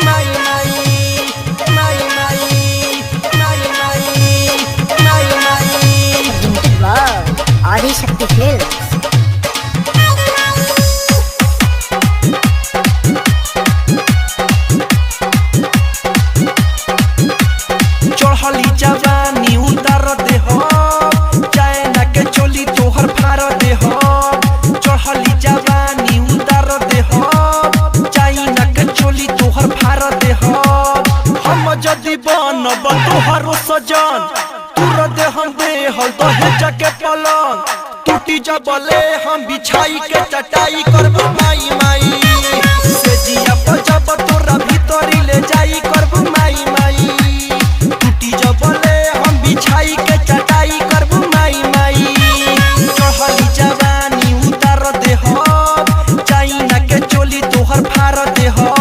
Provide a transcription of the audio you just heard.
माई माई माई माई माई माई माई माई। वाह आदिशक्ति फिल्म्स। चढ़ली जवानी उतार दे हो, चाइना के चोली तोहर फार दे हो। चढ़ली जवानी उतार दे हो, चाइना के चोली तोहर फार दे हो। हम जदि बनब तोहरो सजन, तुर दे हम दे हल दहेज के पलंग। टूटी जबले हम बिछाई के चटाई करबो माई माई। से जिया पजब तोरा भीतरी ले जाई करबो माई माई। टूटी जबले हम बिछाई के चटाई करबो माई माई। चढ़ली जवानी उतार दे हो, चाइना के चोली तोहर फार दे हो।